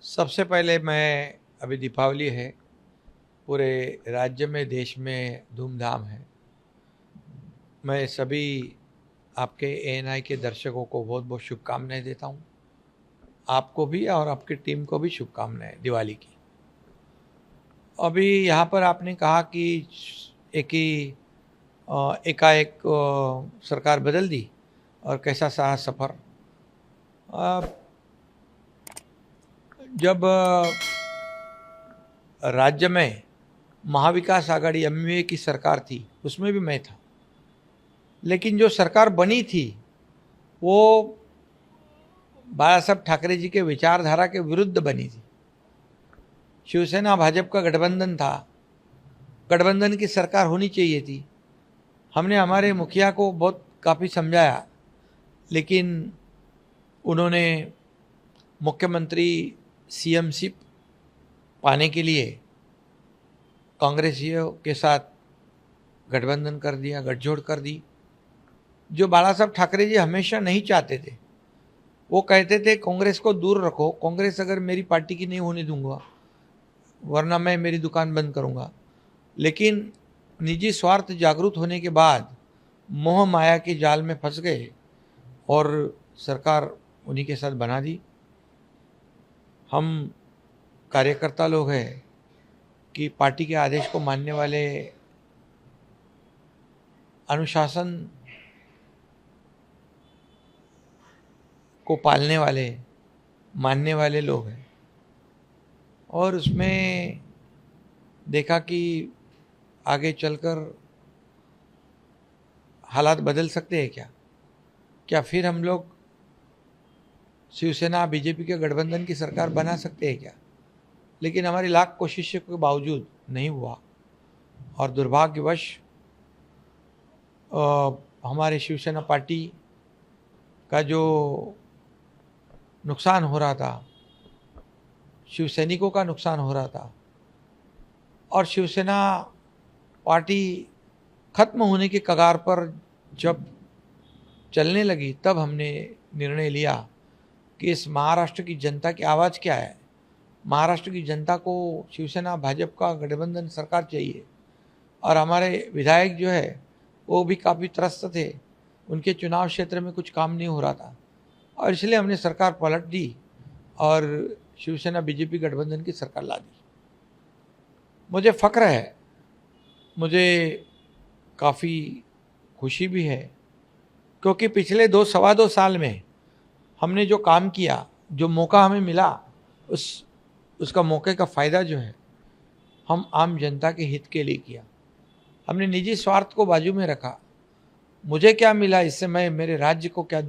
सबसे पहले मैं अभी दीपावली है, पूरे राज्य में देश में धूमधाम है। मैं सभी आपके एएनआई के दर्शकों को बहुत बहुत शुभकामनाएं देता हूं। आपको भी और आपकी टीम को भी शुभकामनाएं दिवाली की। अभी यहाँ पर आपने कहा कि एक ही एकाएक सरकार बदल दी और कैसा सहा सफ़र। जब राज्य में महाविकास आघाड़ी एमवीए की सरकार थी, उसमें भी मैं था, लेकिन जो सरकार बनी थी वो बाला साहब ठाकरे जी के विचारधारा के विरुद्ध बनी थी। शिवसेना भाजपा का गठबंधन था, गठबंधन की सरकार होनी चाहिए थी। हमने हमारे मुखिया को बहुत काफ़ी समझाया, लेकिन उन्होंने मुख्यमंत्री सीएमशिप पाने के लिए कांग्रेसियों के साथ गठबंधन कर दिया, गठजोड़ कर दी, जो बाला साहब ठाकरे जी हमेशा नहीं चाहते थे। वो कहते थे कांग्रेस को दूर रखो, कांग्रेस अगर मेरी पार्टी की नहीं होने दूंगा वरना मैं मेरी दुकान बंद करूंगा। लेकिन निजी स्वार्थ जागरूक होने के बाद मोह माया के जाल में फंस गए और सरकार उन्हीं के साथ बना दी। हम कार्यकर्ता लोग हैं कि पार्टी के आदेश को मानने वाले, अनुशासन को पालने वाले, मानने वाले लोग हैं। और उसमें देखा कि आगे चलकर हालात बदल सकते हैं क्या फिर हम लोग शिवसेना बीजेपी के गठबंधन की सरकार बना सकते हैं क्या। लेकिन हमारी लाख कोशिशों के बावजूद नहीं हुआ और दुर्भाग्यवश हमारे शिवसेना पार्टी का जो नुकसान हो रहा था, शिवसैनिकों का नुकसान हो रहा था और शिवसेना पार्टी खत्म होने के कगार पर जब चलने लगी, तब हमने निर्णय लिया कि इस महाराष्ट्र की जनता की आवाज़ क्या है। महाराष्ट्र की जनता को शिवसेना भाजपा का गठबंधन सरकार चाहिए और हमारे विधायक जो है वो भी काफ़ी त्रस्त थे, उनके चुनाव क्षेत्र में कुछ काम नहीं हो रहा था और इसलिए हमने सरकार पलट दी और शिवसेना बीजेपी गठबंधन की सरकार ला दी। मुझे फ़ख्र है, मुझे काफ़ी खुशी भी है, क्योंकि पिछले सवा दो साल में हमने जो काम किया, जो मौका हमें मिला, उसका मौके का फ़ायदा जो है हम आम जनता के हित के लिए किया। हमने निजी स्वार्थ को बाजू में रखा। मुझे क्या मिला इससे, मैं मेरे राज्य को क्या,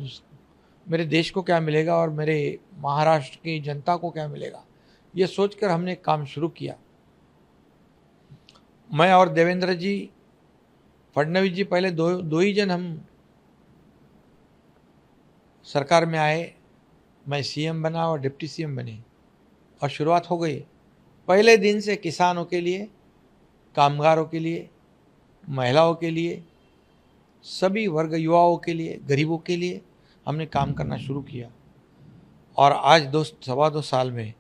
मेरे देश को क्या मिलेगा और मेरे महाराष्ट्र की जनता को क्या मिलेगा, ये सोचकर हमने काम शुरू किया। मैं और देवेंद्र जी फडणवीस जी पहले दो ही जन हम सरकार में आए। मैं सीएम बना और डिप्टी सीएम बने और शुरुआत हो गई। पहले दिन से किसानों के लिए, कामगारों के लिए, महिलाओं के लिए, सभी वर्ग, युवाओं के लिए, गरीबों के लिए हमने काम करना शुरू किया। और आज सवा दो साल में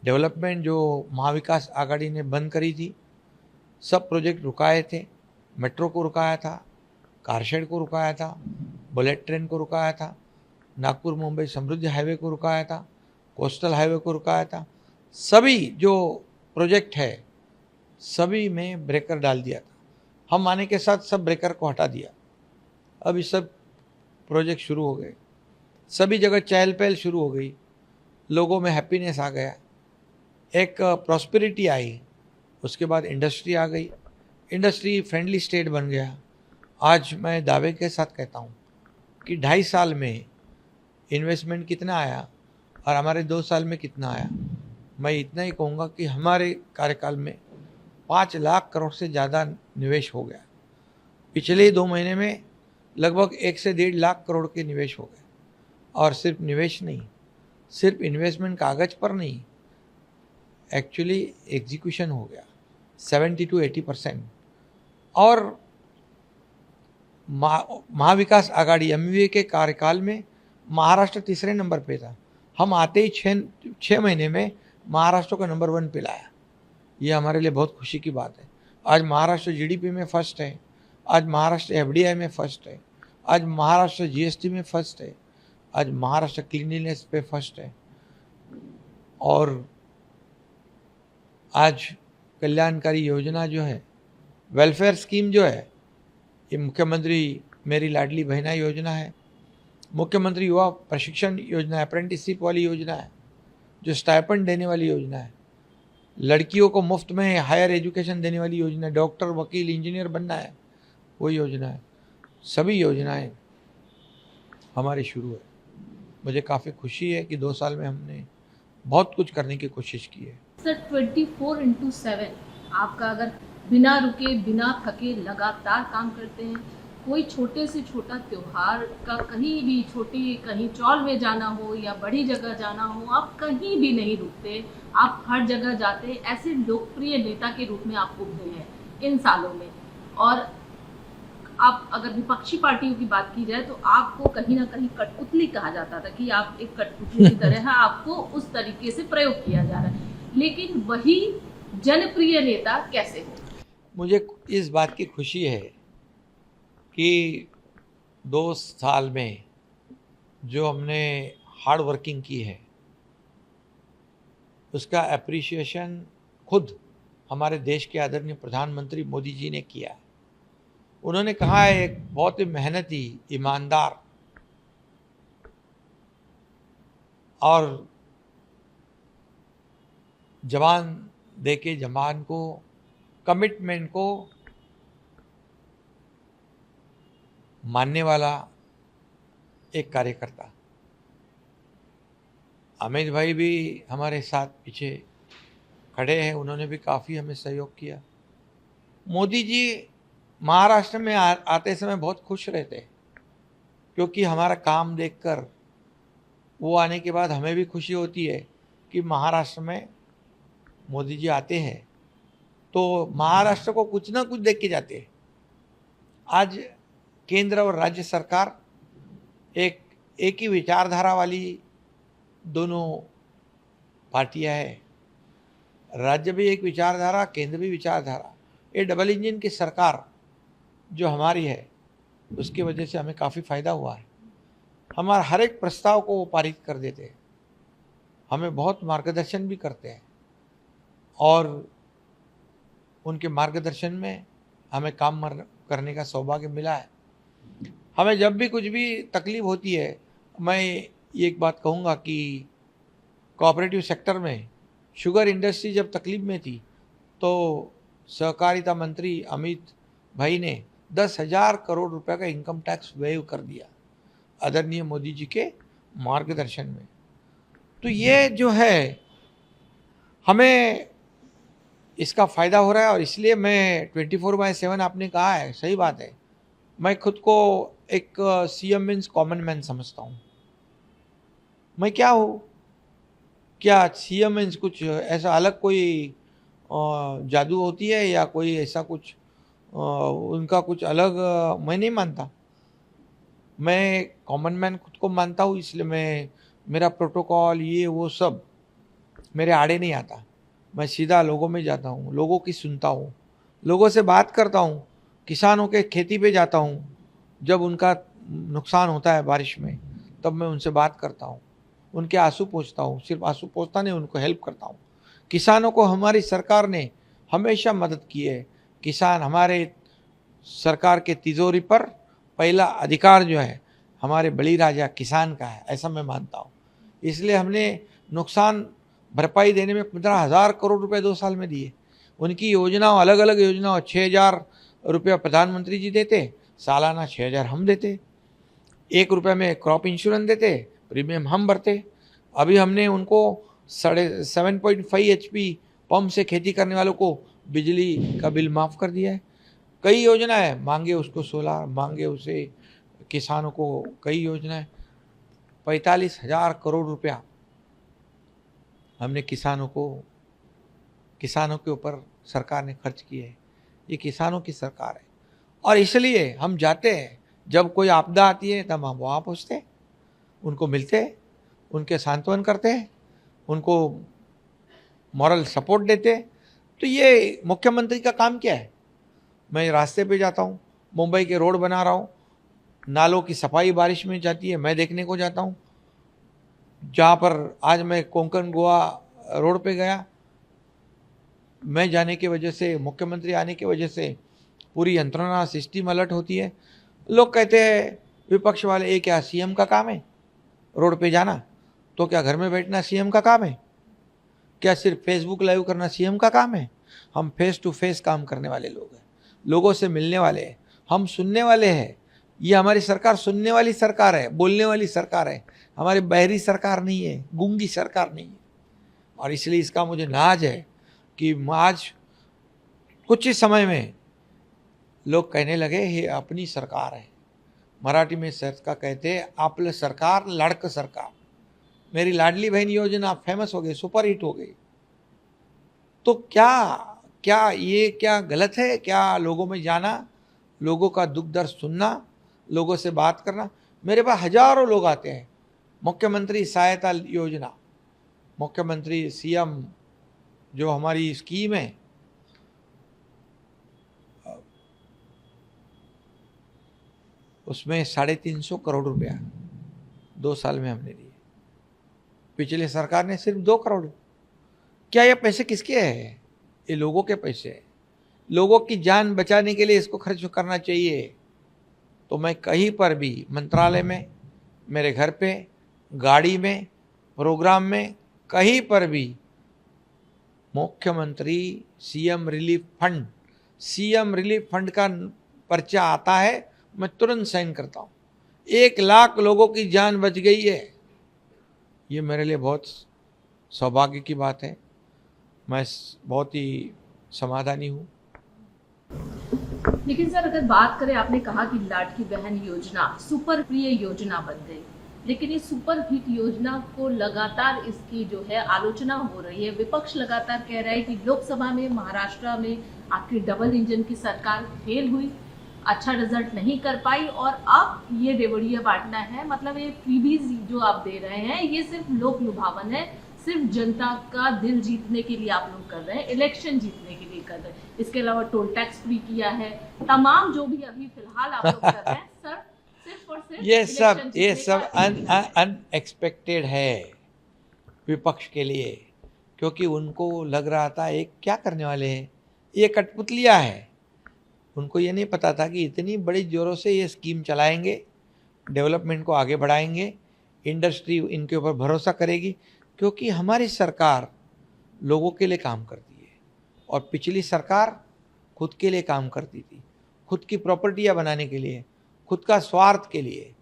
डेवलपमेंट जो महाविकास आघाड़ी ने बंद करी थी, सब प्रोजेक्ट रुकाए थे। मेट्रो को रुकाया था, कारशेड को रुकाया था, बुलेट ट्रेन को रुकाया था, नागपुर मुंबई समृद्धि हाईवे को रुकाया था, कोस्टल हाईवे को रुकाया था। सभी जो प्रोजेक्ट है सभी में ब्रेकर डाल दिया था। हम आने के साथ सब ब्रेकर को हटा दिया। अब ये सब प्रोजेक्ट शुरू हो गए, सभी जगह चहल पहल शुरू हो गई, लोगों में हैप्पीनेस आ गया, एक प्रॉस्पेरिटी आई। उसके बाद इंडस्ट्री आ गई, इंडस्ट्री फ्रेंडली स्टेट बन गया। आज मैं दावे के साथ कहता हूँ कि 2.5 साल में इन्वेस्टमेंट कितना आया और हमारे 2 साल में कितना आया। मैं इतना ही कहूँगा कि हमारे कार्यकाल में 5 लाख करोड़ से ज़्यादा निवेश हो गया। पिछले 2 महीने में लगभग 1 से 1.5 लाख करोड़ के निवेश हो गए। और सिर्फ निवेश नहीं, सिर्फ इन्वेस्टमेंट कागज पर नहीं, एक्चुअली एग्जीक्यूशन हो गया 70 to 80%। और महाविकास आघाड़ी एमवीए के कार्यकाल में महाराष्ट्र तीसरे नंबर पे था। हम आते ही छः महीने में महाराष्ट्र को नंबर 1 पे लाया। ये हमारे लिए बहुत खुशी की बात है। आज महाराष्ट्र जीडीपी में फर्स्ट है, आज महाराष्ट्र एफडीआई में फर्स्ट है, आज महाराष्ट्र जीएसटी में फर्स्ट है, आज महाराष्ट्र क्लीनलीनेस पे फर्स्ट है, और आज कल्याणकारी योजना जो है, वेलफेयर स्कीम जो है, ये मुख्यमंत्री मेरी लाडली बहना योजना है, मुख्यमंत्री युवा प्रशिक्षण योजना, अप्रेंटिसशिप वाली योजना है, जो स्टाइपेंड देने वाली योजना है, लड़कियों को मुफ्त में हायर एजुकेशन देने वाली योजना, डॉक्टर वकील इंजीनियर बनना है वो योजना है, सभी योजनाएं हमारी शुरू है। मुझे काफ़ी खुशी है कि 2 साल में हमने बहुत कुछ करने की कोशिश की है। सर 24/7 आपका अगर बिना रुके बिना थके लगातार काम करते हैं, कोई छोटे से छोटा त्योहार का कहीं भी कहीं चौल में जाना हो या बड़ी जगह जाना हो, आप कहीं भी नहीं रुकते, आप हर जगह जाते, ऐसे लोकप्रिय नेता के रूप में आप उभरे हैं इन सालों में। और आप अगर विपक्षी पार्टियों की बात की जाए तो आपको कहीं ना कहीं कठपुतली कहा जाता था कि आप एक कठपुतली की तरह है, आपको उस तरीके से प्रयोग किया जा रहा है, लेकिन वही जनप्रिय नेता कैसे हो? मुझे इस बात की खुशी है कि 2 साल में जो हमने हार्ड वर्किंग की है उसका एप्रिसिएशन खुद हमारे देश के आदरणीय प्रधानमंत्री मोदी जी ने किया। उन्होंने कहा है, एक बहुत ही मेहनती, ईमानदार और जवान देके जवान को, कमिटमेंट को मानने वाला एक कार्यकर्ता। अमित भाई भी हमारे साथ पीछे खड़े हैं, उन्होंने भी काफ़ी हमें सहयोग किया। मोदी जी महाराष्ट्र में आते समय बहुत खुश रहते, क्योंकि हमारा काम देखकर वो आने के बाद हमें भी खुशी होती है कि महाराष्ट्र में मोदी जी आते हैं तो महाराष्ट्र को कुछ ना कुछ देख के जाते हैं। आज केंद्र और राज्य सरकार एक ही विचारधारा वाली दोनों पार्टियां हैं। राज्य भी एक विचारधारा, केंद्र भी विचारधारा, ये डबल इंजन की सरकार जो हमारी है उसकी वजह से हमें काफ़ी फ़ायदा हुआ है। हमारा हर एक प्रस्ताव को वो पारित कर देते हैं, हमें बहुत मार्गदर्शन भी करते हैं, और उनके मार्गदर्शन में हमें काम करने का सौभाग्य मिला है। हमें जब भी कुछ भी तकलीफ होती है, मैं ये एक बात कहूँगा कि कोऑपरेटिव सेक्टर में शुगर इंडस्ट्री जब तकलीफ में थी तो सहकारिता मंत्री अमित भाई ने 10,000 करोड़ रुपए का इनकम टैक्स वेव कर दिया आदरणीय मोदी जी के मार्गदर्शन में। तो ये जो है हमें इसका फ़ायदा हो रहा है, और इसलिए मैं 24/7 आपने कहा है, सही बात है, मैं खुद को एक सीएम मीन्स कॉमन मैन समझता हूँ। मैं क्या हूँ, क्या सीएम मीन्स कुछ ऐसा अलग कोई जादू होती है या कोई ऐसा कुछ उनका कुछ अलग मैं नहीं मानता। मैं कॉमन मैन खुद को मानता हूँ, इसलिए मेरा प्रोटोकॉल ये वो सब मेरे आड़े नहीं आता। मैं सीधा लोगों में जाता हूँ, लोगों की सुनता हूँ, लोगों से बात करता हूँ, किसानों के खेती पे जाता हूँ, जब उनका नुकसान होता है बारिश में तब मैं उनसे बात करता हूँ, उनके आंसू पोंछता हूँ, सिर्फ आंसू पोंछता नहीं, उनको हेल्प करता हूँ। किसानों को हमारी सरकार ने हमेशा मदद की है। किसान हमारे सरकार के तिजोरी पर पहला अधिकार जो है हमारे बलिराजा किसान का है, ऐसा मैं मानता हूँ। इसलिए हमने नुकसान भरपाई देने में 15,000 करोड़ रुपए 2 साल में दिए। उनकी योजनाओं, अलग अलग योजनाओं, 6,000 रुपया प्रधानमंत्री जी देते, सालाना 6,000 हम देते, 1 रुपये में क्रॉप इंश्योरेंस देते, प्रीमियम हम भरते। अभी हमने उनको 7.5 HP पंप से खेती करने वालों को बिजली का बिल माफ़ कर दिया है। कई योजनाएं, मांगे उसको सोलर, मांगे उसे किसानों को, कई योजनाएं, 45,000 करोड़ रुपया हमने किसानों के ऊपर सरकार ने खर्च किए है। ये किसानों की सरकार है, और इसलिए हम जाते हैं, जब कोई आपदा आती है तब हम वहाँ पहुँचते, उनको मिलते, उनके सांत्वन करते हैं, उनको मॉरल सपोर्ट देते हैं। तो ये मुख्यमंत्री का काम क्या है? मैं रास्ते पे जाता हूँ, मुंबई के रोड बना रहा हूँ, नालों की सफाई बारिश में जाती है, मैं देखने को जाता हूँ। जहाँ पर आज मैं कोंकण गोवा रोड पे गया, मैं जाने की वजह से, मुख्यमंत्री आने की वजह से पूरी यंत्रणा सिस्टम अलर्ट होती है। लोग कहते हैं विपक्ष वाले, ये क्या सीएम का काम है रोड पे जाना? तो क्या घर में बैठना सीएम का काम है? क्या सिर्फ फेसबुक लाइव करना सीएम का काम है? हम फेस टू फेस काम करने वाले लोग हैं, लोगों से मिलने वाले हैं, हम सुनने वाले हैं। ये हमारी सरकार सुनने वाली सरकार है, बोलने वाली सरकार है, हमारी बहरी सरकार नहीं है, गूंगी सरकार नहीं है। और इसलिए इसका मुझे नाज है कि आज कुछ ही समय में लोग कहने लगे ये अपनी सरकार है। मराठी में सरकार कहते हैं आपलं सरकार लाडकं सरकार। मेरी लाडली बहन योजना फेमस हो गई, सुपर हिट हो गई। तो क्या ये क्या गलत है? क्या लोगों में जाना, लोगों का दुख दर्द सुनना, लोगों से बात करना? मेरे पास हजारों लोग आते हैं। मुख्यमंत्री सहायता योजना, मुख्यमंत्री सीएम जो हमारी स्कीम है, उसमें 350 करोड़ रुपया 2 साल में हमने दिए। पिछले सरकार ने सिर्फ 2 करोड़। क्या ये पैसे किसके हैं? ये लोगों के पैसे हैं। लोगों की जान बचाने के लिए इसको खर्च करना चाहिए। तो मैं कहीं पर भी, मंत्रालय में, मेरे घर पे, गाड़ी में, प्रोग्राम में, कहीं पर भी मुख्यमंत्री सीएम रिलीफ फंड का पर्चा आता है, मैं तुरंत साइन करता हूँ। 1 लाख लोगों की जान बच गई है। ये मेरे लिए बहुत सौभाग्य की बात है। मैं बहुत ही समाधानी हूँ। लेकिन सर, अगर बात करें, आपने कहा कि लाडली बहन योजना सुपर प्रिय योजना बन गई, लेकिन इस सुपर हिट योजना को लगातार इसकी जो है आलोचना हो रही है। विपक्ष लगातार कह रहा है कि लोकसभा में, महाराष्ट्र में आपकी डबल इंजन की सरकार फेल हुई, अच्छा रिजल्ट नहीं कर पाई, और अब ये रेवड़िया बांटना है, मतलब ये फ्रीबीज जो आप दे रहे हैं ये सिर्फ लोक लुभावन है, सिर्फ जनता का दिल जीतने के लिए आप लोग कर रहे हैं, इलेक्शन जीतने के लिए कर रहे हैं। इसके अलावा टोल टैक्स फ्री किया है, तमाम जो भी अभी फिलहाल आप लोग कर रहे हैं सर, सिर्फ और सिर्फ ये सब अनएक्सपेक्टेड है विपक्ष के लिए, क्योंकि उनको लग रहा था एक क्या करने वाले हैं, ये कठपुतलिया है। उनको ये नहीं पता था कि इतनी बड़ी जोरों से ये स्कीम चलाएंगे, डेवलपमेंट को आगे बढ़ाएंगे, इंडस्ट्री इनके ऊपर भरोसा करेगी, क्योंकि हमारी सरकार लोगों के लिए काम करती है। और पिछली सरकार खुद के लिए काम करती थी, खुद की प्रॉपर्टियां बनाने के लिए, खुद का स्वार्थ के लिए।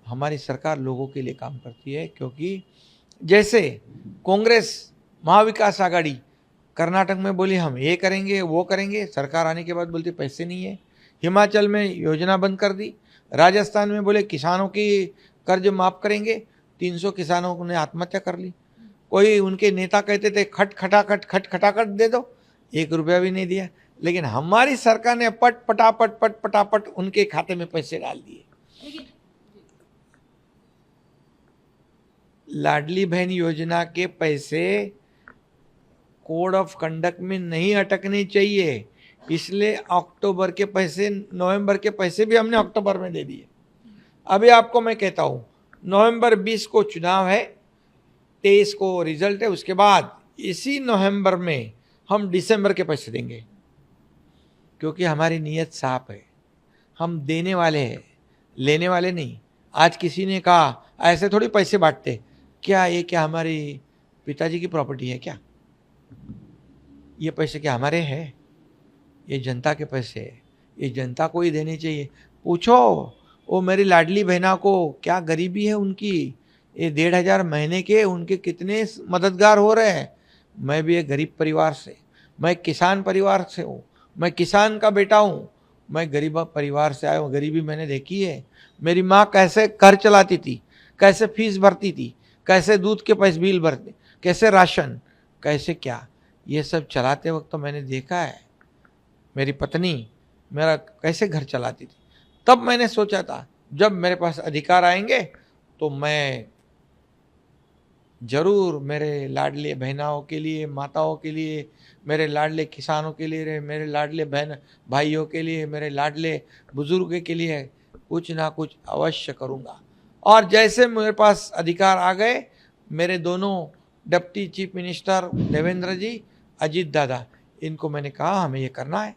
हमारी सरकार लोगों के लिए काम करती है, क्योंकि जैसे कांग्रेस महाविकास आघाड़ी कर्नाटक में बोली हम ये करेंगे वो करेंगे, सरकार आने के बाद बोलती पैसे नहीं है। हिमाचल में योजना बंद कर दी, राजस्थान में बोले किसानों की कर्ज माफ़ करेंगे, 300 किसानों ने आत्महत्या कर ली। कोई उनके नेता कहते थे खट खटाखट दे दो, 1 रुपया भी नहीं दिया। लेकिन हमारी सरकार ने पट पटापट उनके खाते में पैसे डाल दिए। लाडली बहन योजना के पैसे कोड ऑफ कंडक्ट में नहीं अटकने चाहिए, इसलिए अक्टूबर के पैसे, नवंबर के पैसे भी हमने अक्टूबर में दे दिए। अभी आपको मैं कहता हूँ, नवंबर 20 को चुनाव है, 23 को रिजल्ट है, उसके बाद इसी नवंबर में हम दिसंबर के पैसे देंगे, क्योंकि हमारी नीयत साफ है। हम देने वाले हैं, लेने वाले नहीं। आज किसी ने कहा ऐसे थोड़ी पैसे बांटते, क्या ये क्या हमारी पिताजी की प्रॉपर्टी है क्या? ये पैसे क्या हमारे हैं? ये जनता के पैसे हैं, ये जनता को ही देने चाहिए। पूछो वो मेरी लाडली बहना को क्या गरीबी है उनकी, ये 1500 महीने के उनके कितने मददगार हो रहे हैं। मैं भी एक गरीब परिवार से, मैं किसान परिवार से हूँ, मैं किसान का बेटा हूँ, मैं गरीब परिवार से आया हूँ। गरीबी मैंने देखी है। मेरी माँ कैसे घर चलाती थी, कैसे फीस भरती थी, कैसे दूध के पैसे बिल भरते, कैसे राशन, कैसे क्या, ये सब चलाते वक्त तो मैंने देखा है। मेरी पत्नी मेरा कैसे घर चलाती थी। तब मैंने सोचा था जब मेरे पास अधिकार आएंगे तो मैं जरूर मेरे लाडले बहनाओं के लिए, माताओं के लिए, मेरे लाडले किसानों के लिए, मेरे लाडले बहन भाइयों के लिए, मेरे लाडले बुजुर्ग के लिए कुछ ना कुछ अवश्य करूँगा। और जैसे मेरे पास अधिकार आ गए, मेरे दोनों डिप्टी चीफ मिनिस्टर देवेंद्र जी, अजीत दादा, इनको मैंने कहा हमें ये करना है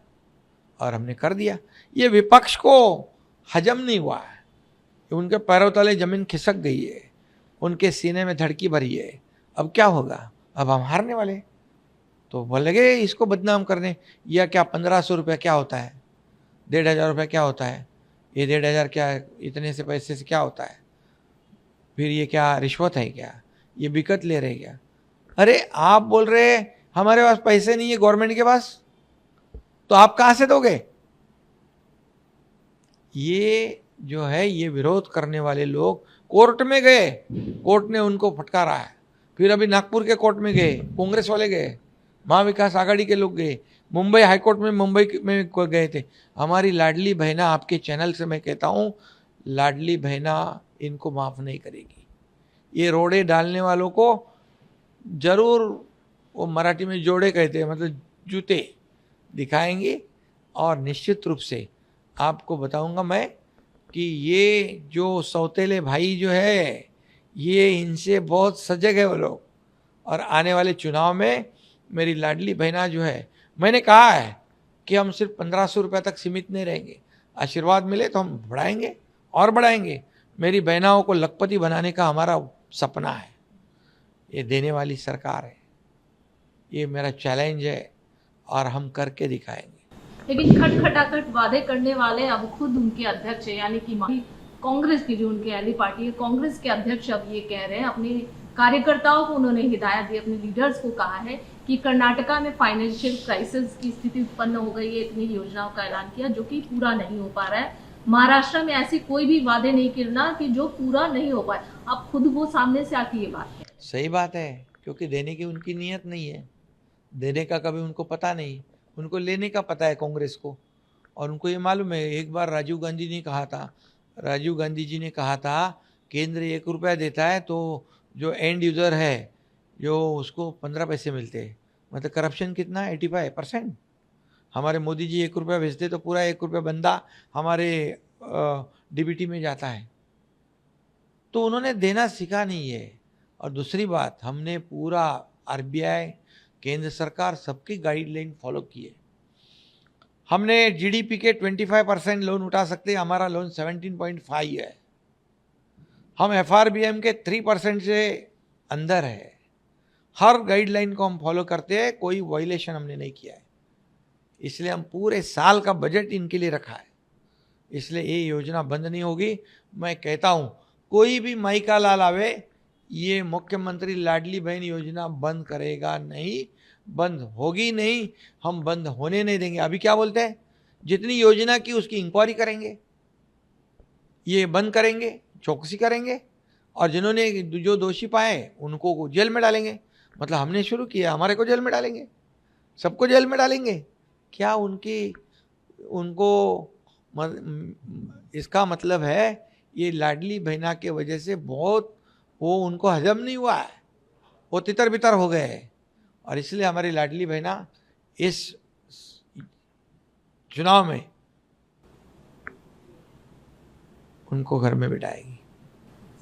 और हमने कर दिया। ये विपक्ष को हजम नहीं हुआ है, उनके पैरों तले जमीन खिसक गई है, उनके सीने में धड़की भरी है। अब क्या होगा, अब हम हारने वाले। तो वो लगे इसको बदनाम करने, या क्या 1500 रुपया क्या होता है, 1500 रुपया क्या होता है, ये 1500 क्या है, इतने से पैसे से क्या होता है, फिर ये क्या रिश्वत है क्या, ये बिकट ले रहे क्या। अरे आप बोल रहे हमारे पास पैसे नहीं है गवर्नमेंट के पास, तो आप कहाँ से दोगे। ये जो है, ये विरोध करने वाले लोग कोर्ट में गए, कोर्ट ने उनको फटकारा है। फिर अभी नागपुर के कोर्ट में गए, कांग्रेस वाले गए, महाविकास आघाड़ी के लोग गए, मुंबई हाईकोर्ट में मुंबई में गए थे। हमारी लाडली बहना, आपके चैनल से मैं कहता हूँ, लाडली बहना इनको माफ़ नहीं करेगी। ये रोड़े डालने वालों को जरूर, वो मराठी में जोड़े कहते हैं, मतलब जूते दिखाएंगे। और निश्चित रूप से आपको बताऊंगा मैं कि ये जो सौतेले भाई जो है, ये इनसे बहुत सजग है वो लोग। और आने वाले चुनाव में मेरी लाडली बहना जो है, मैंने कहा है कि हम सिर्फ 1500 रुपये तक सीमित नहीं रहेंगे, आशीर्वाद मिले तो हम बढ़ाएंगे और बढ़ाएंगे। मेरी बहनाओं को लखपति बनाने का हमारा सपना है। ये देने वाली सरकार है, ये मेरा चैलेंज है और हम करके दिखाएंगे। लेकिन खटखटाखट वादे करने वाले अब खुद उनके अध्यक्ष है, यानी कि कांग्रेस की जो उनकी अली पार्टी है, कांग्रेस के अध्यक्ष अब ये कह रहे हैं, अपने कार्यकर्ताओं को उन्होंने हिदायत दी, अपने लीडर्स को कहा है कि कर्नाटका में फाइनेंशियल क्राइसिस की स्थिति उत्पन्न हो गई है, इतनी योजनाओं का ऐलान किया जो कि पूरा नहीं हो पा रहा है। महाराष्ट्र में ऐसी कोई भी वादे नहीं करना कि जो पूरा नहीं हो पाए। अब खुद वो सामने से आके ये बात है। सही बात है, क्योंकि देने की उनकी नीयत नहीं है, देने का कभी उनको पता नहीं, उनको लेने का पता है कांग्रेस को। और उनको ये मालूम है, एक बार राजीव गांधी ने कहा था, राजीव गांधी जी ने कहा था, केंद्र 1 रुपया देता है तो जो एंड यूज़र है, जो उसको 15 पैसे मिलते हैं। मतलब करप्शन कितना है, 85%। हमारे मोदी जी 1 रुपया भेजते तो पूरा 1 रुपया बंदा हमारे डीबीटी में जाता है। तो उन्होंने देना सीखा नहीं है। और दूसरी बात, हमने पूरा आरबीआई, केंद्र सरकार, सबकी गाइडलाइन फॉलो की है। हमने जीडीपी के 25% लोन उठा सकते हैं, हमारा लोन 17.5 है। हम एफआरबीएम के 3% से अंदर है। हर गाइडलाइन को हम फॉलो करते हैं, कोई वायलेशन हमने नहीं किया है। इसलिए हम पूरे साल का बजट इनके लिए रखा है, इसलिए ये योजना बंद नहीं होगी। मैं कहता हूँ, कोई भी माइका लाल आवे, ये मुख्यमंत्री लाडली बहन योजना बंद करेगा नहीं, बंद होगी नहीं, हम बंद होने नहीं देंगे। अभी क्या बोलते हैं, जितनी योजना की उसकी इंक्वायरी करेंगे, ये बंद करेंगे, चौकसी करेंगे, और जिन्होंने जो दोषी पाए उनको जेल में डालेंगे। मतलब हमने शुरू किया, हमारे को जेल में डालेंगे, सबको जेल में डालेंगे। क्या उनको इसका मतलब है ये लाडली बहना के वजह से बहुत वो उनको हजम नहीं हुआ है, वो तितर बितर हो गए हैं। और इसलिए हमारी लाडली बहना इस चुनाव में उनको घर में बिठाएगी।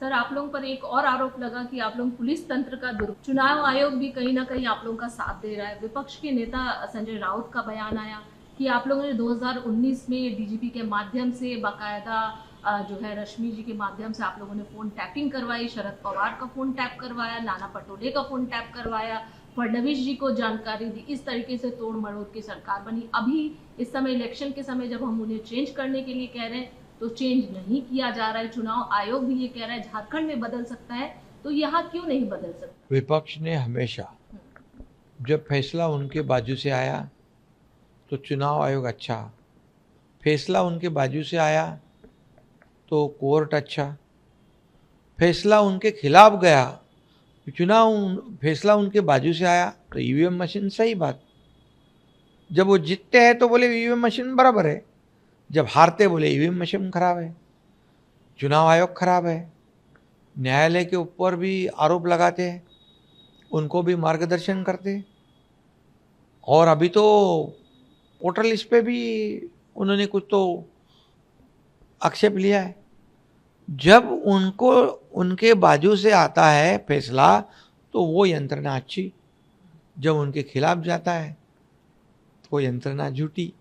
सर, आप लोगों पर एक और आरोप लगा कि आप लोग पुलिस तंत्र का चुनाव आयोग भी कहीं ना कहीं आप लोगों का साथ दे रहा है। विपक्ष के नेता संजय राउत का बयान आया कि आप लोगों ने 2019 में डीजीपी के माध्यम से बाकायदा जो है रश्मि जी के माध्यम से आप लोगों ने फोन टैपिंग करवाई, शरद पवार का फोन टैप करवाया, नाना पटोले का फोन टैप करवाया, फडणवीस जी को जानकारी दी। इस तरीके से तोड़ मरोड़ की सरकार बनी। अभी इस समय इलेक्शन के समय जब हम उन्हें चेंज करने के लिए कह रहे हैं तो चेंज नहीं किया जा रहा है। चुनाव आयोग भी ये कह रहा है झारखंड में बदल सकता है, तो यहाँ क्यों नहीं बदल सकता? विपक्ष ने हमेशा जब फैसला उनके बाजू से आया तो चुनाव आयोग अच्छा, फैसला उनके बाजू से आया तो कोर्ट अच्छा, फैसला उनके खिलाफ गया, फैसला उनके बाजू से आया तो ईवीएम मशीन सही बात। जब वो जीतते हैं तो बोले ईवीएम मशीन बराबर है, जब हारते बोले ईवीएम मशीन खराब है, चुनाव आयोग खराब है। न्यायालय के ऊपर भी आरोप लगाते हैं उनको भी मार्गदर्शन करते। और अभी तो वोटर लिस्ट पे भी उन्होंने कुछ तो आक्षेप लिया है। जब उनको उनके बाजू से आता है फैसला तो वो यंत्रणा अच्छी, जब उनके खिलाफ जाता है तो वो यंत्रणा झूठी।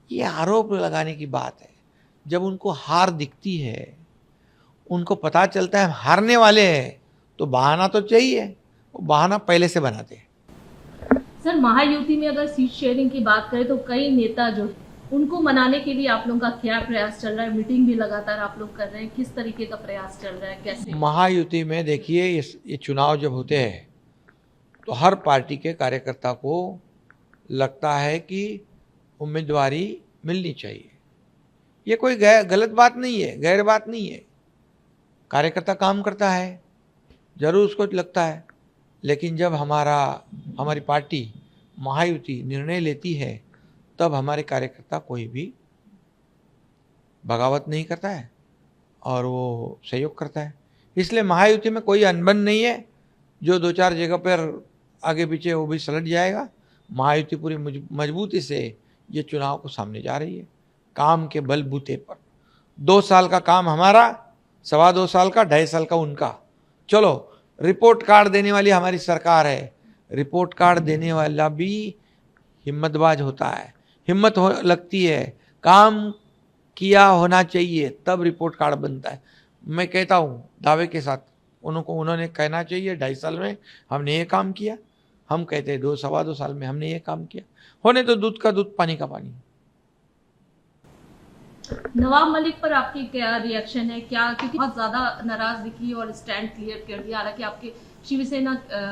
ये आरोप लगाने की बात है। जब उनको हार दिखती है, उनको पता चलता है हम हारने वाले हैं, तो बहाना तो चाहिए, वो बहाना पहले से बनाते हैं। सर, महायुति में अगर सीट शेयरिंग की बात करें तो कई नेता जो हैं, उनको मनाने के लिए आप लोगों का क्या प्रयास चल रहा है? मीटिंग भी लगातार आप लोग कर रहे हैं, किस तरीके का प्रयास चल रहा है, कैसे? महायुति में देखिए, ये चुनाव जब होते हैं तो हर पार्टी के कार्यकर्ता को लगता है कि उम्मीदवारी मिलनी चाहिए। ये कोई गलत बात नहीं है, गैर बात नहीं है। कार्यकर्ता काम करता है, जरूर उसको लगता है। लेकिन जब हमारी पार्टी महायुति निर्णय लेती है, तब हमारे कार्यकर्ता कोई भी बगावत नहीं करता है और वो सहयोग करता है। इसलिए महायुति में कोई अनबन नहीं है। जो 2-4 जगह पर आगे पीछे वो भी सलट जाएगा। महायुति पूरी मजबूती से ये चुनाव को सामने जा रही है, काम के बलबूते पर। 2 साल का काम हमारा, 2.25 साल का, 2.5 साल का उनका। चलो, रिपोर्ट कार्ड देने वाली हमारी सरकार है। रिपोर्ट कार्ड देने वाला भी हिम्मतबाज होता है, हिम्मत लगती है, काम किया होना चाहिए तब रिपोर्ट कार्ड बनता है। मैं कहता हूँ दावे के साथ, उन्होंने कहना चाहिए 2.5 साल में हमने ये काम किया। हम कहते हैं 2-2.25 साल में हमने ये काम किया। होने तो दूध का दूध, पानी का पानी। नवाब मलिक पर आपकी क्या रिएक्शन है? क्या, क्योंकि बहुत ज्यादा नाराज दिखी और स्टैंड क्लियर कर दिया। हालांकि आपके शिवसेना,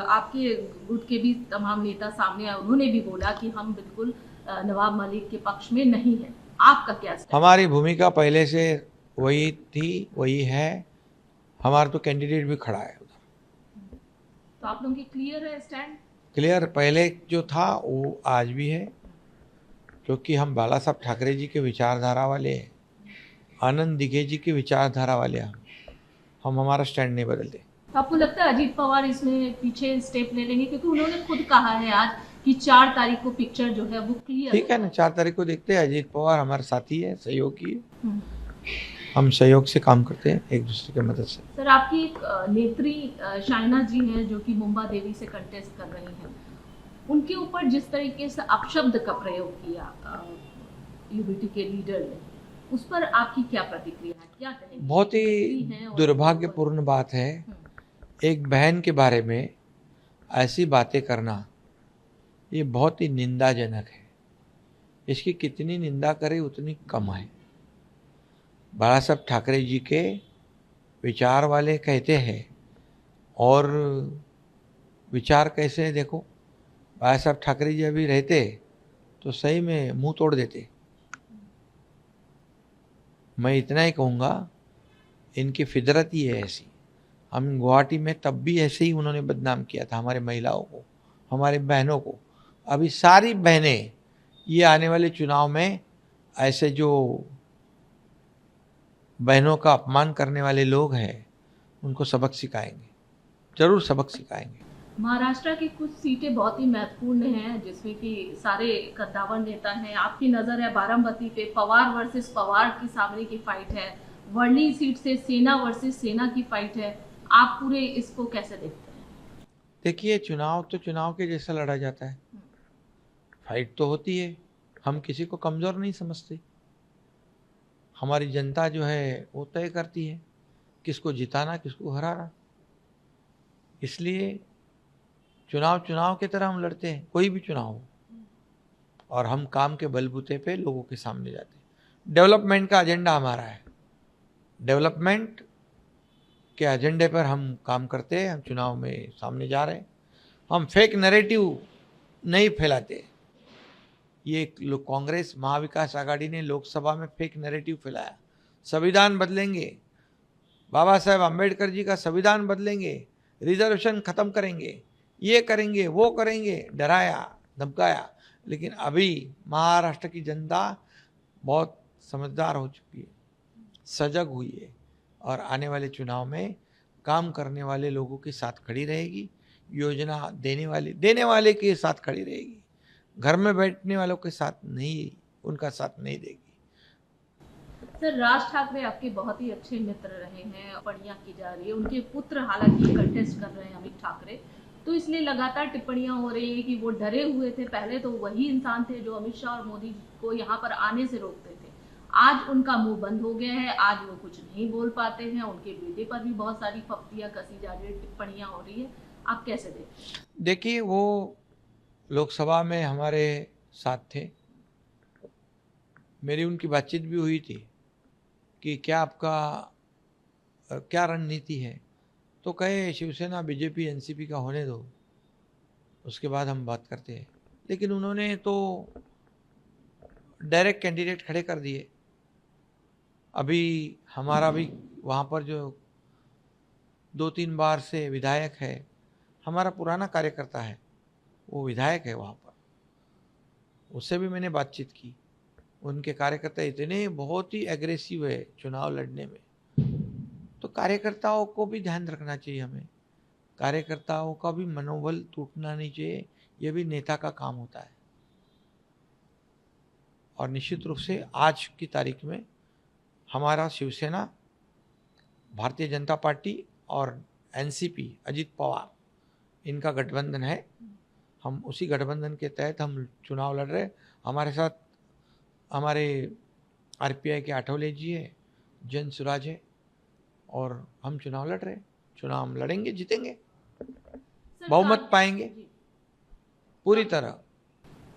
आपके गुट के भी तमाम नेता सामने आए, उन्होंने भी बोला कि हम बिल्कुल नवाब मलिक के पक्ष में नहीं है। आपका क्या स्टैंड? हमारी भूमिका पहले से वही थी, वही है। हमारा तो कैंडिडेट भी खड़ा है उधर। तो आप लोगों की क्लियर है स्टैंड? क्लियर पहले जो था वो आज भी है, क्योंकि हम बाला साहब ठाकरे जी के विचारधारा वाले हैं, आनंद दिघे जी की विचारधारा वाले हम हमारा स्टैंड नहीं बदलते। तो आपको लगता है अजीत पवार इसमें पीछे स्टेप ले लेंगे? क्योंकि उन्होंने खुद कहा है आज कि 4 तारीख को पिक्चर जो है वो क्लियर। ठीक है ना, 4 तारीख को देखते हैं। अजीत पवार हमारे साथी है, सहयोगी है। है। हम सहयोग से काम करते हैं, एक दूसरे की मदद से। सर, आपकी एक नेत्री शाइना जी हैं जो कि मुंबा देवी से कंटेस्ट कर रही हैं। उनके ऊपर जिस तरीके से अपशब्द का प्रयोग किया यूबीटी के लीडर ने, उस पर आपकी क्या प्रतिक्रिया है, क्या कहेंगे? बहुत ही दुर्भाग्यपूर्ण बात है। एक बहन के बारे में ऐसी बातें करना, ये बहुत ही निंदाजनक है। इसकी कितनी निंदा करें उतनी कम है। बाला साहब ठाकरे जी के विचार वाले कहते हैं, और विचार कैसे है देखो। बाला साहब ठाकरे जी अभी रहते तो सही में मुंह तोड़ देते। मैं इतना ही कहूँगा, इनकी फितरत ही है ऐसी। हम गुवाहाटी में तब भी ऐसे ही उन्होंने बदनाम किया था हमारे महिलाओं को, हमारे बहनों को। अभी सारी बहनें ये आने वाले चुनाव में ऐसे जो बहनों का अपमान करने वाले लोग हैं, उनको सबक सिखाएंगे, जरूर सबक सिखाएंगे। महाराष्ट्र की कुछ सीटें बहुत ही महत्वपूर्ण हैं, जिसमें कि सारे कद्दावर नेता हैं। आपकी नज़र है बारामती पे, पवार वर्सेस पवार की सामने की फाइट है। वर्ली सीट से सेना वर्सेस सेना की फाइट है। आप पूरे इसको कैसे देखते हैं? देखिए, चुनाव तो चुनाव के जैसा लड़ा जाता है, फाइट तो होती है। हम किसी को कमज़ोर नहीं समझते। हमारी जनता जो है वो तय करती है किसको जिताना, किसको हराना। इसलिए चुनाव की तरह हम लड़ते हैं, कोई भी चुनाव हो, और हम काम के बलबूते पे लोगों के सामने जाते हैं। डेवलपमेंट का एजेंडा हमारा है, डेवलपमेंट के एजेंडे पर हम काम करते हैं। हम चुनाव में सामने जा रहे हैं। हम फेक नैरेटिव नहीं फैलाते। ये कांग्रेस महाविकास आघाड़ी ने लोकसभा में फेक नैरेटिव फैलाया, संविधान बदलेंगे, बाबा साहेब अम्बेडकर जी का संविधान बदलेंगे, रिजर्वेशन खत्म करेंगे, ये करेंगे, वो करेंगे, डराया धमकाया। लेकिन अभी महाराष्ट्र की जनता बहुत समझदार हो चुकी है, सजग हुई है, और आने वाले चुनाव में काम करने वाले लोगों के साथ खड़ी रहेगी। योजना देने वाले के साथ खड़ी रहेगी, घर में बैठने वालों के साथ नहीं, उनका साथ नहीं देगी। सर, राज ठाकरे आपके बहुत ही अच्छे मित्र रहे हैं, टिप्पणियां की जा रही है, उनके पुत्र हालांकि कंटेस्ट कर रहे हैं अमित ठाकरे, तो इसलिए लगातार टिप्पणियां हो रही है कि वो डरे हुए थे। पहले तो वही इंसान थे जो अमित शाह और मोदी को यहाँ पर आने से रोकते थे, आज उनका मुंह बंद हो गया है, आज वो कुछ नहीं बोल पाते हैं। उनके बेटे पर भी बहुत सारी फप्तियां कसी जा रही है, टिप्पणियां हो रही है, आप कैसे देखते? देखिए, वो लोकसभा में हमारे साथ थे, मेरी उनकी बातचीत भी हुई थी कि क्या आपका क्या रणनीति है, तो कहे शिवसेना बीजेपी एनसीपी का होने दो, उसके बाद हम बात करते हैं। लेकिन उन्होंने तो डायरेक्ट कैंडिडेट खड़े कर दिए। अभी हमारा भी वहाँ पर जो 2-3 बार से विधायक है, हमारा पुराना कार्यकर्ता है, वो विधायक है वहाँ पर, उससे भी मैंने बातचीत की। उनके कार्यकर्ता इतने बहुत ही एग्रेसिव है चुनाव लड़ने में, तो कार्यकर्ताओं को भी ध्यान रखना चाहिए हमें, कार्यकर्ताओं का भी मनोबल टूटना नहीं चाहिए, ये भी नेता का काम होता है। और निश्चित रूप से आज की तारीख में हमारा शिवसेना, भारतीय जनता पार्टी और एनसीपी अजित पवार, इनका गठबंधन है। हम उसी गठबंधन के तहत हम चुनाव लड़ रहे हैं। हमारे साथ हमारे आरपीआई के आठवले जी है, जन सुराज है, और हम चुनाव लड़ रहे हैं। चुनाव हम लड़ेंगे, जीतेंगे, बहुमत पाएंगे पूरी तरह।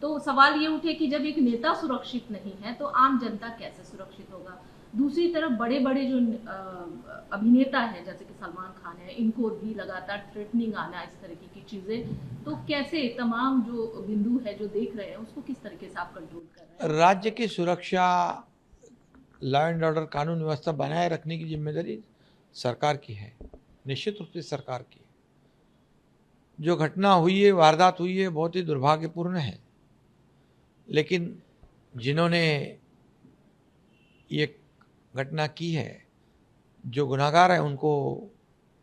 तो सवाल ये उठे कि जब एक नेता सुरक्षित नहीं है तो आम जनता कैसे सुरक्षित होगा? दूसरी तरफ बड़े बड़े जो अभिनेता हैं जैसे कि सलमान खान है, इनको भी लगातार थ्रेटनिंग आना, इस तरीके की चीजें, तो कैसे तमाम जो बिंदु है जो देख रहे हैं उसको किस तरीके से आप कंट्रोल कर रहे हैं? राज्य की सुरक्षा, लॉ एंड ऑर्डर, कानून व्यवस्था बनाए रखने की जिम्मेदारी सरकार की है, निश्चित रूप से सरकार की है। जो घटना हुई है, वारदात हुई है, बहुत ही दुर्भाग्यपूर्ण है, लेकिन जिन्होंने ये घटना की है, जो गुनाहगार है, उनको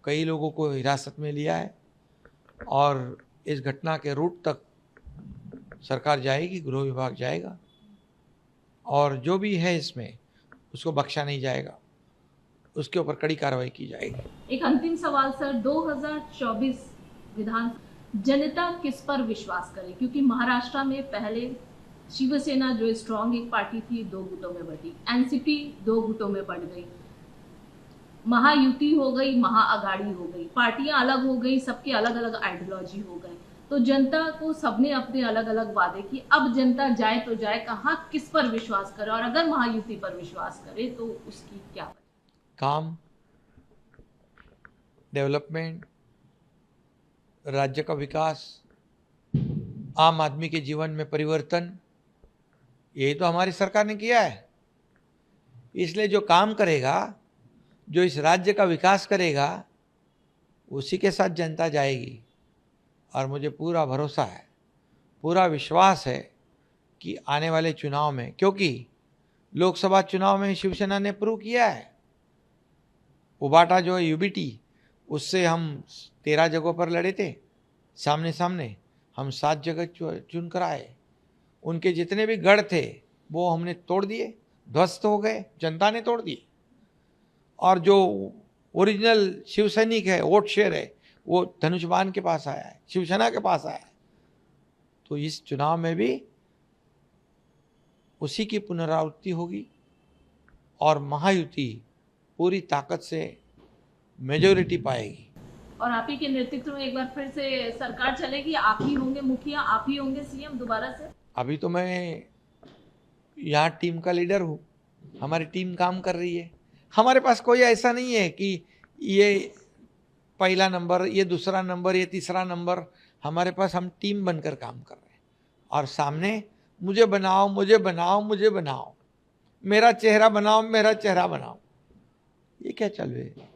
कई लोगों को हिरासत में लिया है, और इस घटना के रूट तक सरकार जाएगी, गृह विभाग जाएगा, और जो भी है इसमें उसको बख्शा नहीं जाएगा, उसके ऊपर कड़ी कार्रवाई की जाएगी। एक अंतिम सवाल सर, 2024 विधान जनता किस पर विश्वास करे? क्योंकि महाराष्ट्र में पहले शिवसेना जो स्ट्रॉन्ग एक पार्टी थी 2 गुटों में बटी, एनसीपी 2 गुटों में बढ़ गई, महायुति हो गई, महाअगाड़ी हो गई, पार्टियां अलग हो गई, सबके अलग अलग आइडियोलॉजी हो गए, तो जनता को सबने अपने अलग अलग वादे किए। अब जनता जाए तो जाए कहाँ, किस पर विश्वास करे? और अगर महायुति पर विश्वास करे तो उसकी क्या वजह? काम, डेवलपमेंट, राज्य का विकास, आम आदमी के जीवन में परिवर्तन, यही तो हमारी सरकार ने किया है। इसलिए जो काम करेगा, जो इस राज्य का विकास करेगा, उसी के साथ जनता जाएगी। और मुझे पूरा भरोसा है, पूरा विश्वास है कि आने वाले चुनाव में, क्योंकि लोकसभा चुनाव में शिवसेना ने प्रूव किया है, उबाटा जो है यूबीटी, उससे हम 13 जगहों पर लड़े थे सामने सामने, हम 7 जगह चुन कर आए। उनके जितने भी गढ़ थे वो हमने तोड़ दिए, ध्वस्त हो गए, जनता ने तोड़ दिए। और जो ओरिजिनल शिव सैनिक है, वोट शेयर है, वो धनुषबाण के पास आया है, शिवसेना के पास आया है। तो इस चुनाव में भी उसी की पुनरावृत्ति होगी, और महायुति पूरी ताकत से मेजोरिटी पाएगी। और आप ही के नेतृत्व में एक बार फिर से सरकार चलेगी, आप ही होंगे मुखिया, आप ही होंगे सीएम दोबारा से? अभी तो मैं यहाँ टीम का लीडर हूँ, हमारी टीम काम कर रही है। हमारे पास कोई ऐसा नहीं है कि ये पहला नंबर, ये दूसरा नंबर, ये तीसरा नंबर। हमारे पास हम टीम बनकर काम कर रहे हैं, और सामने मुझे बनाओ, मुझे बनाओ, मुझे बनाओ, मेरा चेहरा बनाओ, मेरा चेहरा बनाओ, ये क्या चल रही है?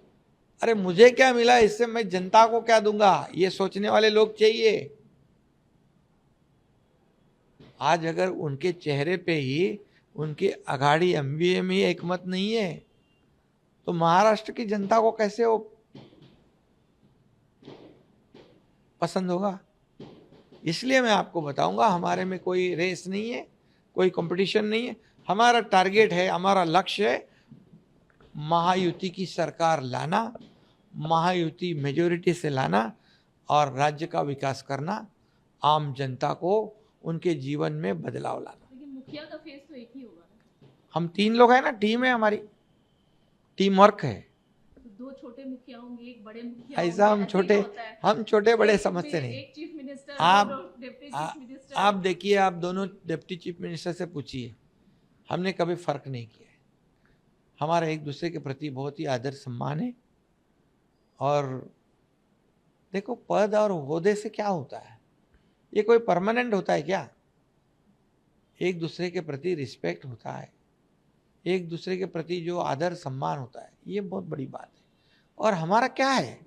अरे मुझे क्या मिला इससे, मैं जनता को क्या दूंगा, ये सोचने वाले लोग चाहिए। आज अगर उनके चेहरे पे ही, उनकी अघाड़ी एमवीए में एक मत नहीं है, तो महाराष्ट्र की जनता को कैसे वो पसंद होगा। इसलिए मैं आपको बताऊंगा, हमारे में कोई रेस नहीं है, कोई कंपटीशन नहीं है। हमारा टारगेट है, हमारा लक्ष्य है महायुति की सरकार लाना, महायुति मेजॉरिटी से लाना और राज्य का विकास करना, आम जनता को उनके जीवन में बदलाव लाना। लेकिन मुखिया का फेस तो एक ही होगा ना? हम 3 लोग हैं ना, टीम है हमारी, टीम वर्क है। तो 2 छोटे मुखिया होंगे, एक बड़े मुखिया ऐसा होंगे, ऐसे ही होता है। हम छोटे बड़े एक समझते नहीं। एक चीफ मिनिस्टर, आप दो डिप्टी आ- चीफ मिनिस्टर। आप देखिए, आप दोनों डिप्टी चीफ मिनिस्टर से पूछिए, हमने कभी फर्क नहीं किया है। हमारा एक दूसरे के प्रति बहुत ही आदर सम्मान है। और देखो, पद और ओहदे से क्या होता है? ये कोई परमानेंट होता है क्या? एक दूसरे के प्रति रिस्पेक्ट होता है, एक दूसरे के प्रति जो आदर सम्मान होता है, ये बहुत बड़ी बात है। और हमारा क्या है,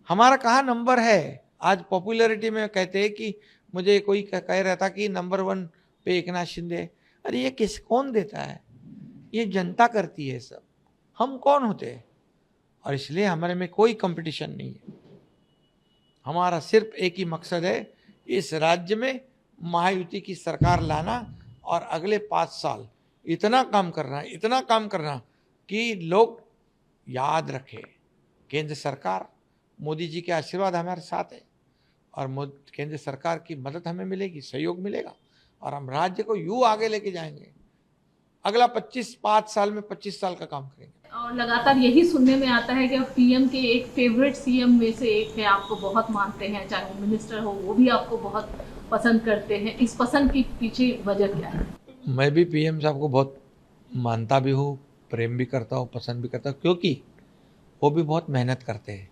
हमारा कहाँ नंबर है? आज पॉपुलैरिटी में कहते हैं कि मुझे कोई कह रहा था कि नंबर 1 पे एकनाथ शिंदे। अरे ये कौन देता है? ये जनता करती है सब, हम कौन होते हैं? और इसलिए हमारे में कोई कंपटीशन नहीं है। हमारा सिर्फ एक ही मकसद है, इस राज्य में महायुति की सरकार लाना और अगले 5 साल इतना काम करना, इतना काम करना कि लोग याद रखें, केंद्र सरकार, मोदी जी के आशीर्वाद हमारे साथ है और केंद्र सरकार की मदद हमें मिलेगी, सहयोग मिलेगा और हम राज्य को यूं आगे लेके जाएंगे। अगला 5 साल में 25 साल का काम करेंगे। और लगातार यही सुनने में आता है कि अब पीएम के एक फेवरेट सीएम में से एक है, आपको बहुत मानते हैं, चाहे वो मिनिस्टर हो वो भी आपको बहुत पसंद करते हैं। इस पसंद के पीछे वजह क्या है? मैं भी पीएम साहब को बहुत मानता भी हूँ, प्रेम भी करता हूँ, पसंद भी करता हूँ, क्योंकि वो भी बहुत मेहनत करते हैं।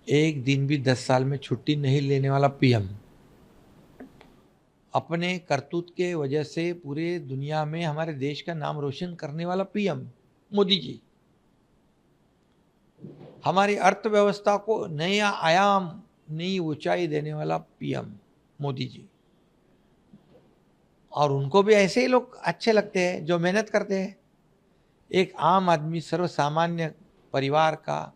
एक दिन भी 10 साल में छुट्टी नहीं लेने वाला पीएम, अपने करतूत के वजह से पूरे दुनिया में हमारे देश का नाम रोशन करने वाला पीएम मोदी जी, हमारी अर्थव्यवस्था को नया आयाम, नई ऊंचाई देने वाला पीएम मोदी जी। और उनको भी ऐसे ही लोग अच्छे लगते हैं जो मेहनत करते हैं। एक आम आदमी, सर्वसामान्य परिवार का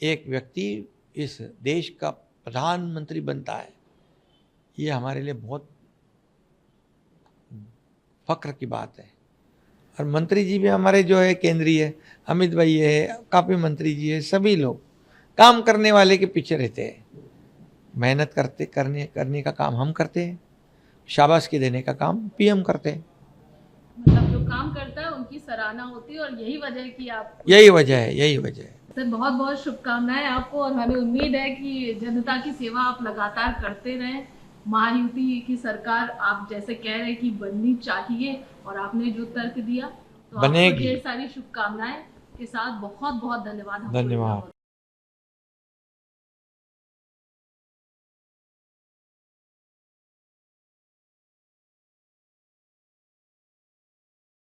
एक व्यक्ति इस देश का प्रधानमंत्री बनता है, ये हमारे लिए बहुत फक्र की बात है। और मंत्री जी भी हमारे जो है केंद्रीय, अमित भाई है, काफी मंत्री जी है, सभी लोग काम करने वाले के पीछे रहते हैं। मेहनत करने का काम हम करते हैं, शाबाशी देने का काम पीएम करते हैं। मतलब जो काम करता है उनकी सराहना होती है और यही वजह है कि आप, यही वजह है। सर बहुत बहुत शुभकामनाएं आपको और हमें उम्मीद है कि जनता की सेवा आप लगातार करते रहें। महायुति की सरकार आप जैसे कह रहे हैं कि बननी चाहिए और आपने जो तर्क दिया तो बनेगी। आपको ढेर सारी शुभकामनाएं के साथ बहुत बहुत धन्यवाद। धन्यवाद।